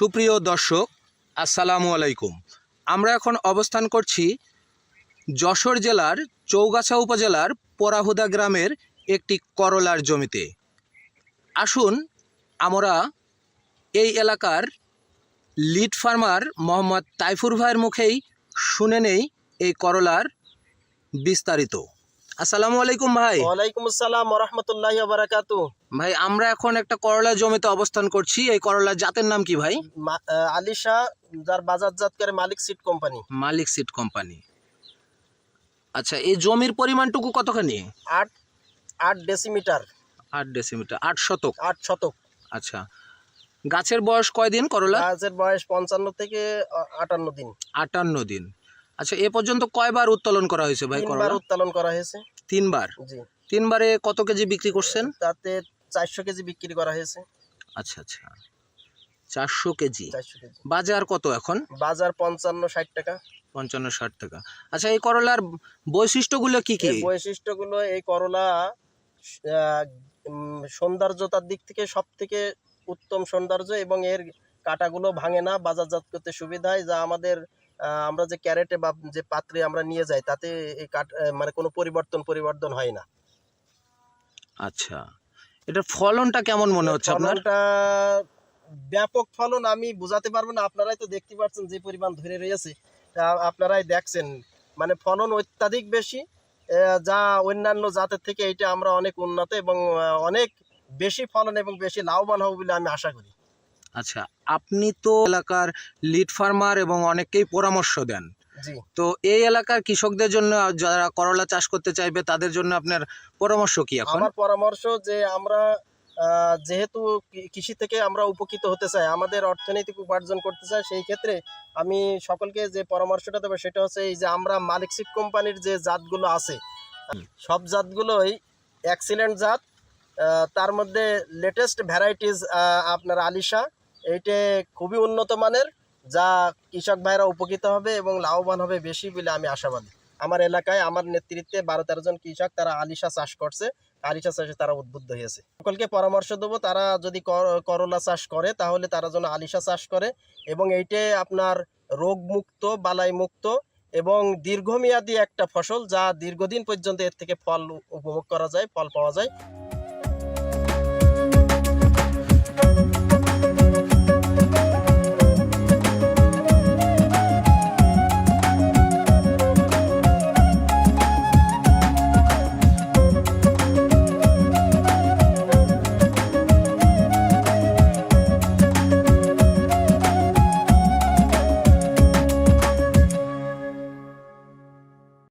সুপ্রিয় দর্শক, আসসালামু আলাইকুম। আমরা এখন অবস্থান করছি যশোর জেলার চৌগাছা উপজেলার পরাহুদা গ্রামের একটি করলার জমিতে। আসুন আমরা এই এলাকার লিড ফার্মার মোহাম্মদ তাইফুর ভাইয়ের মুখেই শুনে নেই এই করলার বিস্তারিত। আসসালামু আলাইকুম ভাই। ওয়ালাইকুম আসসালাম ওয়া রাহমাতুল্লাহি ওয়া বারাকাতুহু। ভাই, আমরা এখন একটা করলা জমিতে অবস্থান করছি। এই করলার জাতের নাম কি ভাই? আলিশা, যার বাজারজাত করে মালিক সিড কোম্পানি। মালিক সিড কোম্পানি। আচ্ছা, এই জমির পরিমাণটুকু কতখানি? 8 ডেসিমিটার। 8 ডেসিমিটার, 8 শতক। 8 শতক। আচ্ছা, গাছের বয়স কয়দিন করলা? গাছের বয়স 55 থেকে 58 দিন। 58 দিন। আচ্ছা, এ পর্যন্ত কয়বার উত্তোলন করা হয়েছে ভাই করলা? 3বার উত্তোলন করা হয়েছে। 3বার। জি। 3বারে কত কেজি বিক্রি করছেন? তাতে 400 কেজি বিক্রি করা হয়েছে। আচ্ছা আচ্ছা, 400 কেজি। 400 কেজি। বাজার কত এখন? বাজার 55-60 টাকা। 55-60 টাকা। আচ্ছা, এই করলার বৈশিষ্ট্যগুলো কি কি? এই বৈশিষ্ট্যগুলো, এই করলা সৌন্দর্যতার দিক থেকে সবথেকে উত্তম সৌন্দর্য, এবং এর কাঁটাগুলো ভাঙে না, বাজারজাত করতে সুবিধা হয়। যা আমাদের আমরা যে ক্যারেটে বা যে পাত্রে আমরা নিয়ে যাই, তাতে এই মানে কোনো পরিবর্তন হয় না। আচ্ছা, এটার ফলনটা কেমন মনে হচ্ছে আপনার? ফলনটা ব্যাপক ফলন আমি বোঝাতে পারবো না, আপনারাই তো দেখতে পাচ্ছেন যে পরিমাণ ধরে রয়েছে, আপনারাই দেখছেন। মানে ফলন অত্যাধিক বেশি, যা অন্যান্য জাতের থেকে এইটা আমরা অনেক উন্নত এবং অনেক বেশি ফলন এবং বেশি লাভবান হব বলে আমি আশা করি। আচ্ছা, আপনি তো এলাকার লিড ফার্মার এবং অনেককেই পরামর্শ দেন। জি। তো এই এলাকার কৃষকদের জন্য, যারা করলা চাষ করতে চাইবে, তাদের জন্য আপনার পরামর্শ কি এখন? আমার পরামর্শ যে আমরা যেহেতু কৃষি থেকে আমরা উপকৃত হতে চাই, আমাদের অর্থনৈতিক উপার্জন করতে চাই, সেই ক্ষেত্রে আমি সকলকে যে পরামর্শটা দেবো সেটা হচ্ছে এই যে আমরা মালিক সিড কোম্পানির যে জাতগুলো আছে, সব জাতগুলোই এক্সিলেন্ট জাত। তার মধ্যে লেটেস্ট ভ্যারাইটিস আপনার আলিশা, এইটা খুবই উন্নত মানের, যা কৃষক ভাইরা উপকৃত হবে এবং লাভবান হবে বেশি বলে আমি আশাবাদী। আমার এলাকায় আমার নেতৃত্বে 12-13 জন কৃষক তারা আলিশা চাষ করছে, আলিশা চাষে তারা উদ্বুদ্ধ হয়েছে। সকলকে পরামর্শ দেবো, তারা যদি করলা চাষ করে তাহলে তারা যেন আলিশা চাষ করে, এবং এইটে আপনার রোগমুক্ত, বালাইমুক্ত এবং দীর্ঘমেয়াদী একটা ফসল, যা দীর্ঘদিন পর্যন্ত এর থেকে ফল উপভোগ করা যায়, ফল পাওয়া যায়।